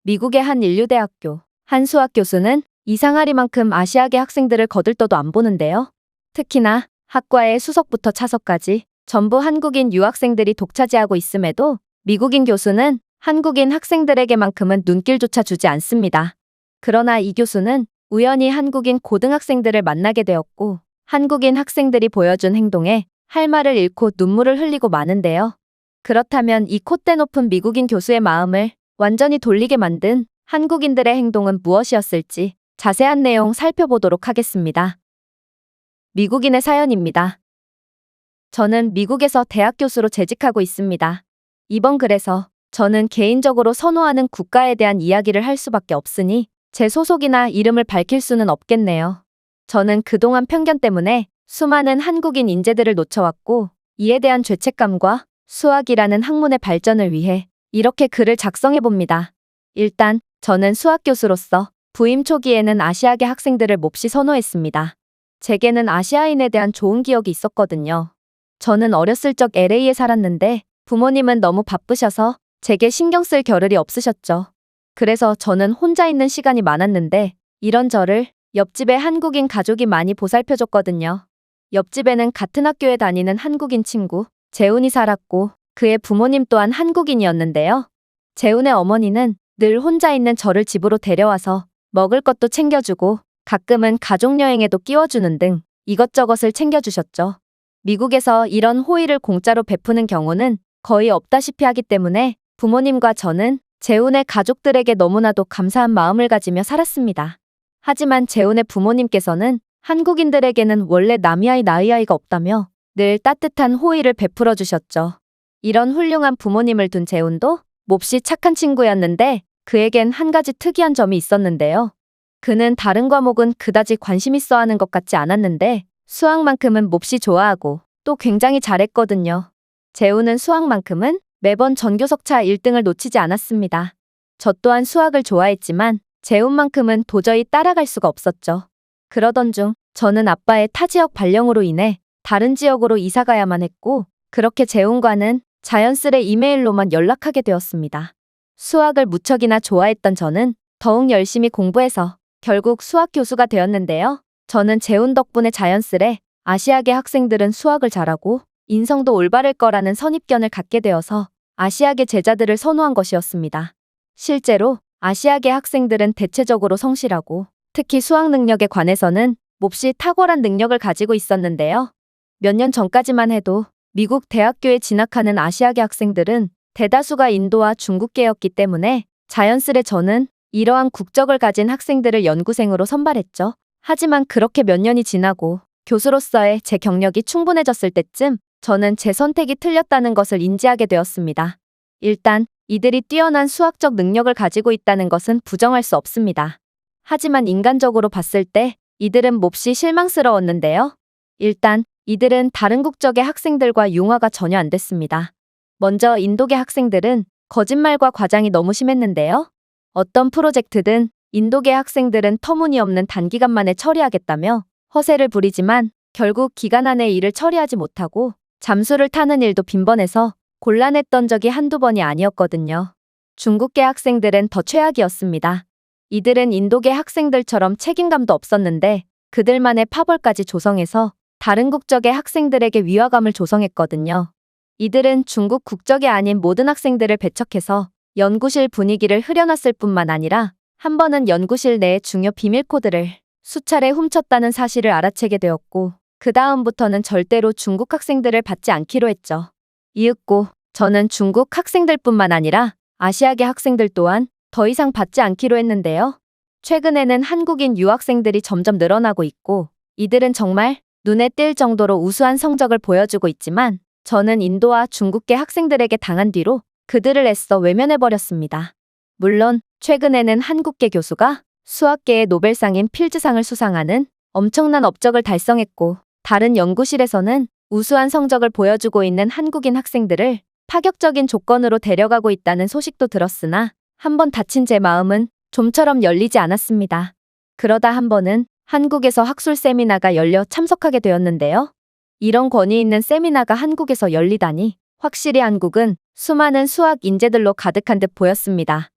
미국의 한 인류대학교 한 수학 교수는 이상하리만큼 아시아계 학생들을 거들떠도 안 보는데요. 특히나 학과의 수석부터 차석까지 전부 한국인 유학생들이 독차지하고 있음에도 미국인 교수는 한국인 학생들에게만큼은 눈길조차 주지 않습니다. 그러나 이 교수는 우연히 한국인 고등학생들을 만나게 되었고 한국인 학생들이 보여준 행동에 할 말을 잃고 눈물을 흘리고 마는데요. 그렇다면 이 콧대 높은 미국인 교수의 마음을 완전히 돌리게 만든 한국인들의 행동은 무엇이었을지 자세한 내용 살펴보도록 하겠습니다. 미국인의 사연입니다. 저는 미국에서 대학 교수로 재직하고 있습니다. 이번 글에서 저는 개인적으로 선호하는 국가에 대한 이야기를 할 수밖에 없으니 제 소속이나 이름을 밝힐 수는 없겠네요. 저는 그동안 편견 때문에 수많은 한국인 인재들을 놓쳐왔고 이에 대한 죄책감과 수학이라는 학문의 발전을 위해 이렇게 글을 작성해봅니다. 일단 저는 수학 교수로서 부임 초기에는 아시아계 학생들을 몹시 선호했습니다. 제게는 아시아인에 대한 좋은 기억이 있었거든요. 저는 어렸을 적 LA에 살았는데 부모님은 너무 바쁘셔서 제게 신경 쓸 겨를이 없으셨죠. 그래서 저는 혼자 있는 시간이 많았는데 이런 저를 옆집에 한국인 가족이 많이 보살펴줬거든요. 옆집에는 같은 학교에 다니는 한국인 친구 재훈이 살았고 그의 부모님 또한 한국인이었는데요. 재훈의 어머니는 늘 혼자 있는 저를 집으로 데려와서 먹을 것도 챙겨주고 가끔은 가족여행에도 끼워주는 등 이것저것을 챙겨주셨죠. 미국에서 이런 호의를 공짜로 베푸는 경우는 거의 없다시피 하기 때문에 부모님과 저는 재훈의 가족들에게 너무나도 감사한 마음을 가지며 살았습니다. 하지만 재훈의 부모님께서는 한국인들에게는 원래 남이 아이 나이 아이가 없다며 늘 따뜻한 호의를 베풀어 주셨죠. 이런 훌륭한 부모님을 둔 재훈도 몹시 착한 친구였는데 그에겐 한 가지 특이한 점이 있었는데요. 그는 다른 과목은 그다지 관심 있어 하는 것 같지 않았는데 수학만큼은 몹시 좋아하고 또 굉장히 잘했거든요. 재훈은 수학만큼은 매번 전교석차 1등을 놓치지 않았습니다. 저 또한 수학을 좋아했지만 재훈만큼은 도저히 따라갈 수가 없었죠. 그러던 중 저는 아빠의 타 지역 발령으로 인해 다른 지역으로 이사 가야만 했고 그렇게 재훈과는 자연스레 이메일로만 연락하게 되었습니다. 수학을 무척이나 좋아했던 저는 더욱 열심히 공부해서 결국 수학 교수가 되었는데요. 저는 재훈 덕분에 자연스레 아시아계 학생들은 수학을 잘하고 인성도 올바를 거라는 선입견을 갖게 되어서 아시아계 제자들을 선호한 것이었습니다. 실제로 아시아계 학생들은 대체적으로 성실하고 특히 수학 능력에 관해서는 몹시 탁월한 능력을 가지고 있었는데요. 몇 년 전까지만 해도 미국 대학교에 진학하는 아시아계 학생들은 대다수가 인도와 중국계였기 때문에 자연스레 저는 이러한 국적을 가진 학생들을 연구생으로 선발했죠. 하지만 그렇게 몇 년이 지나고 교수로서의 제 경력이 충분해졌을 때쯤 저는 제 선택이 틀렸다는 것을 인지하게 되었습니다. 일단 이들이 뛰어난 수학적 능력을 가지고 있다는 것은 부정할 수 없습니다. 하지만 인간적으로 봤을 때 이들은 몹시 실망스러웠는데요. 일단 이들은 다른 국적의 학생들과 융화가 전혀 안 됐습니다. 먼저 인도계 학생들은 거짓말과 과장이 너무 심했는데요. 어떤 프로젝트든 인도계 학생들은 터무니없는 단기간 만에 처리하겠다며 허세를 부리지만 결국 기간 안에 일을 처리하지 못하고 잠수를 타는 일도 빈번해서 곤란했던 적이 한두 번이 아니었거든요. 중국계 학생들은 더 최악이었습니다. 이들은 인도계 학생들처럼 책임감도 없었는데 그들만의 파벌까지 조성해서 다른 국적의 학생들에게 위화감을 조성했거든요. 이들은 중국 국적이 아닌 모든 학생들을 배척해서 연구실 분위기를 흐려놨을 뿐만 아니라 한 번은 연구실 내의 중요 비밀 코드를 수차례 훔쳤다는 사실을 알아채게 되었고 그 다음부터는 절대로 중국 학생들을 받지 않기로 했죠. 이윽고 저는 중국 학생들뿐만 아니라 아시아계 학생들 또한 더 이상 받지 않기로 했는데요. 최근에는 한국인 유학생들이 점점 늘어나고 있고 이들은 정말 눈에 띌 정도로 우수한 성적을 보여주고 있지만 저는 인도와 중국계 학생들에게 당한 뒤로 그들을 애써 외면해버렸습니다. 물론 최근에는 한국계 교수가 수학계의 노벨상인 필즈상을 수상하는 엄청난 업적을 달성했고 다른 연구실에서는 우수한 성적을 보여주고 있는 한국인 학생들을 파격적인 조건으로 데려가고 있다는 소식도 들었으나 한번 다친 제 마음은 좀처럼 열리지 않았습니다. 그러다 한 번은 한국에서 학술 세미나가 열려 참석하게 되었는데요. 이런 권위 있는 세미나가 한국에서 열리다니 확실히 한국은 수많은 수학 인재들로 가득한 듯 보였습니다.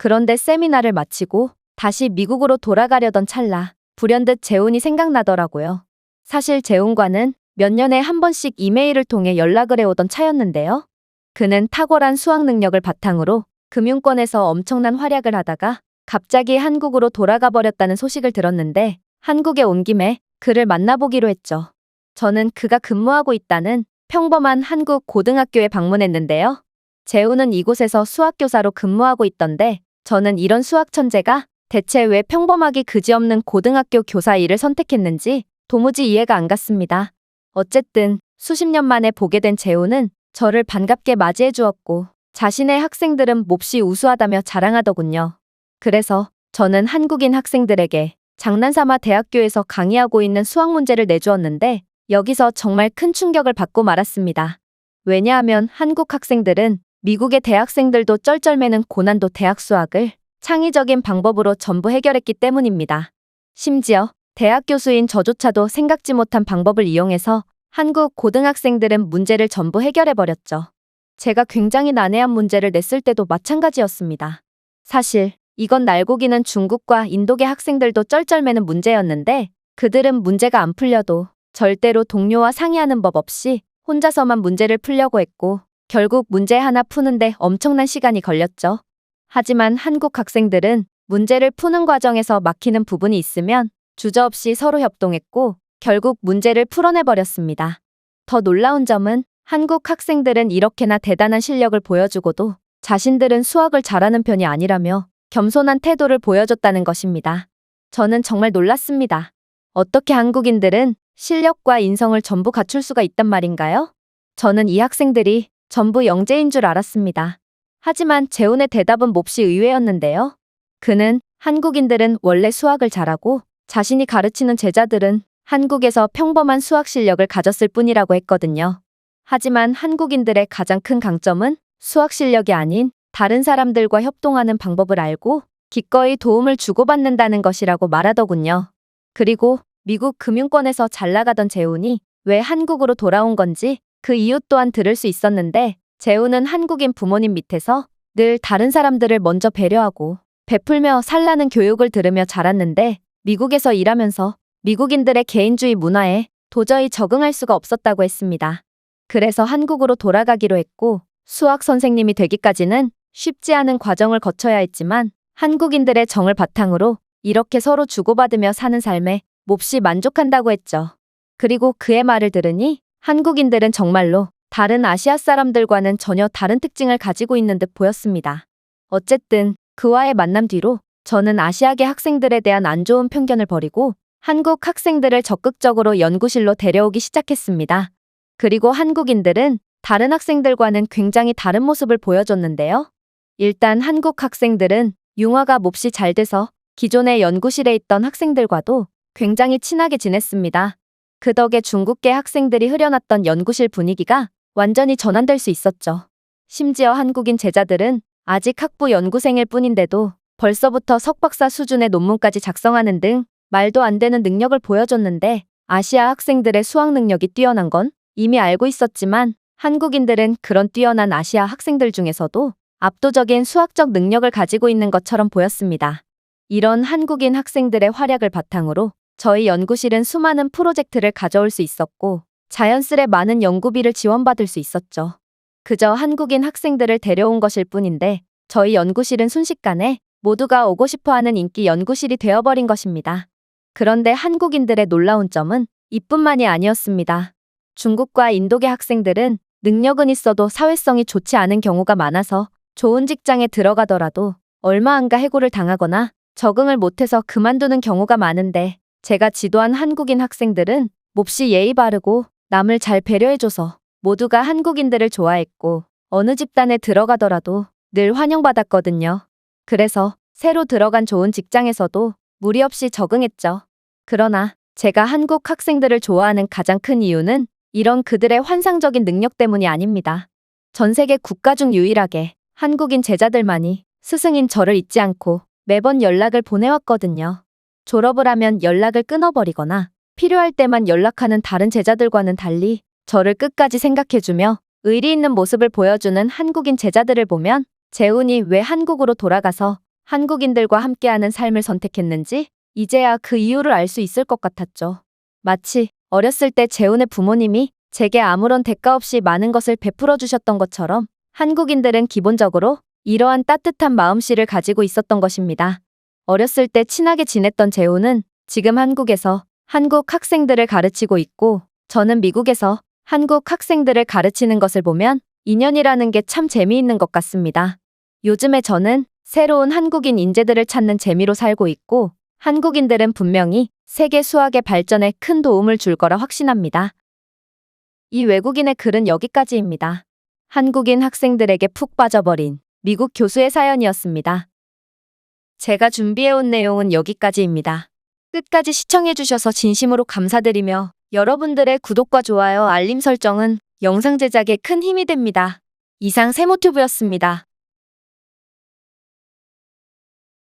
그런데 세미나를 마치고 다시 미국으로 돌아가려던 찰나 불현듯 재훈이 생각나더라고요. 사실 재훈과는 몇 년에 한 번씩 이메일을 통해 연락을 해오던 차였는데요. 그는 탁월한 수학 능력을 바탕으로 금융권에서 엄청난 활약을 하다가 갑자기 한국으로 돌아가 버렸다는 소식을 들었는데 한국에 온 김에 그를 만나보기로 했죠. 저는 그가 근무하고 있다는 평범한 한국 고등학교에 방문했는데요. 재훈은 이곳에서 수학교사로 근무하고 있던데 저는 이런 수학 천재가 대체 왜 평범하기 그지없는 고등학교 교사 일을 선택했는지 도무지 이해가 안 갔습니다. 어쨌든 수십 년 만에 보게 된 재훈은 저를 반갑게 맞이해 주었고 자신의 학생들은 몹시 우수하다며 자랑하더군요. 그래서 저는 한국인 학생들에게 장난삼아 대학교에서 강의하고 있는 수학 문제를 내주었는데 여기서 정말 큰 충격을 받고 말았습니다. 왜냐하면 한국 학생들은 미국의 대학생들도 쩔쩔매는 고난도 대학 수학을 창의적인 방법으로 전부 해결했기 때문입니다. 심지어 대학 교수인 저조차도 생각지 못한 방법을 이용해서 한국 고등학생들은 문제를 전부 해결해버렸죠. 제가 굉장히 난해한 문제를 냈을 때도 마찬가지였습니다. 사실 이건 날고기는 중국과 인도계 학생들도 쩔쩔매는 문제였는데 그들은 문제가 안 풀려도 절대로 동료와 상의하는 법 없이 혼자서만 문제를 풀려고 했고 결국 문제 하나 푸는데 엄청난 시간이 걸렸죠. 하지만 한국 학생들은 문제를 푸는 과정에서 막히는 부분이 있으면 주저없이 서로 협동했고 결국 문제를 풀어내버렸습니다. 더 놀라운 점은 한국 학생들은 이렇게나 대단한 실력을 보여주고도 자신들은 수학을 잘하는 편이 아니라며 겸손한 태도를 보여줬다는 것입니다. 저는 정말 놀랐습니다. 어떻게 한국인들은 실력과 인성을 전부 갖출 수가 있단 말인가요? 저는 이 학생들이 전부 영재인 줄 알았습니다. 하지만 재훈의 대답은 몹시 의외였는데요. 그는 한국인들은 원래 수학을 잘하고 자신이 가르치는 제자들은 한국에서 평범한 수학 실력을 가졌을 뿐이라고 했거든요. 하지만 한국인들의 가장 큰 강점은 수학 실력이 아닌 다른 사람들과 협동하는 방법을 알고 기꺼이 도움을 주고받는다는 것이라고 말하더군요. 그리고 미국 금융권에서 잘 나가던 재훈이 왜 한국으로 돌아온 건지 그 이유 또한 들을 수 있었는데 재훈은 한국인 부모님 밑에서 늘 다른 사람들을 먼저 배려하고 베풀며 살라는 교육을 들으며 자랐는데 미국에서 일하면서 미국인들의 개인주의 문화에 도저히 적응할 수가 없었다고 했습니다. 그래서 한국으로 돌아가기로 했고 수학 선생님이 되기까지는 쉽지 않은 과정을 거쳐야 했지만 한국인들의 정을 바탕으로 이렇게 서로 주고받으며 사는 삶에 몹시 만족한다고 했죠. 그리고 그의 말을 들으니 한국인들은 정말로 다른 아시아 사람들과는 전혀 다른 특징을 가지고 있는 듯 보였습니다. 어쨌든 그와의 만남 뒤로 저는 아시아계 학생들에 대한 안 좋은 편견을 버리고 한국 학생들을 적극적으로 연구실로 데려오기 시작했습니다. 그리고 한국인들은 다른 학생들과는 굉장히 다른 모습을 보여줬는데요. 일단 한국 학생들은 융화가 몹시 잘 돼서 기존의 연구실에 있던 학생들과도 굉장히 친하게 지냈습니다. 그 덕에 중국계 학생들이 흐려놨던 연구실 분위기가 완전히 전환될 수 있었죠. 심지어 한국인 제자들은 아직 학부 연구생일 뿐인데도 벌써부터 석박사 수준의 논문까지 작성하는 등 말도 안 되는 능력을 보여줬는데 아시아 학생들의 수학 능력이 뛰어난 건 이미 알고 있었지만 한국인들은 그런 뛰어난 아시아 학생들 중에서도 압도적인 수학적 능력을 가지고 있는 것처럼 보였습니다. 이런 한국인 학생들의 활약을 바탕으로 저희 연구실은 수많은 프로젝트를 가져올 수 있었고 자연스레 많은 연구비를 지원받을 수 있었죠. 그저 한국인 학생들을 데려온 것일 뿐인데 저희 연구실은 순식간에 모두가 오고 싶어하는 인기 연구실이 되어버린 것입니다. 그런데 한국인들의 놀라운 점은 이뿐만이 아니었습니다. 중국과 인도계 학생들은 능력은 있어도 사회성이 좋지 않은 경우가 많아서 좋은 직장에 들어가더라도 얼마 안가 해고를 당하거나 적응을 못해서 그만두는 경우가 많은데 제가 지도한 한국인 학생들은 몹시 예의 바르고 남을 잘 배려해줘서 모두가 한국인들을 좋아했고 어느 집단에 들어가더라도 늘 환영받았거든요. 그래서 새로 들어간 좋은 직장에서도 무리 없이 적응했죠. 그러나 제가 한국 학생들을 좋아하는 가장 큰 이유는 이런 그들의 환상적인 능력 때문이 아닙니다. 전 세계 국가 중 유일하게 한국인 제자들만이 스승인 저를 잊지 않고 매번 연락을 보내왔거든요. 졸업을 하면 연락을 끊어버리거나 필요할 때만 연락하는 다른 제자들과는 달리 저를 끝까지 생각해주며 의리 있는 모습을 보여주는 한국인 제자들을 보면 재훈이 왜 한국으로 돌아가서 한국인들과 함께하는 삶을 선택했는지 이제야 그 이유를 알 수 있을 것 같았죠. 마치 어렸을 때 재훈의 부모님이 제게 아무런 대가 없이 많은 것을 베풀어 주셨던 것처럼 한국인들은 기본적으로 이러한 따뜻한 마음씨를 가지고 있었던 것입니다. 어렸을 때 친하게 지냈던 재훈은 지금 한국에서 한국 학생들을 가르치고 있고 저는 미국에서 한국 학생들을 가르치는 것을 보면 인연이라는 게 참 재미있는 것 같습니다. 요즘에 저는 새로운 한국인 인재들을 찾는 재미로 살고 있고 한국인들은 분명히 세계 수학의 발전에 큰 도움을 줄 거라 확신합니다. 이 외국인의 글은 여기까지입니다. 한국인 학생들에게 푹 빠져버린 미국 교수의 사연이었습니다. 제가 준비해온 내용은 여기까지입니다. 끝까지 시청해주셔서 진심으로 감사드리며 여러분들의 구독과 좋아요, 알림 설정은 영상 제작에 큰 힘이 됩니다. 이상 세모튜브였습니다.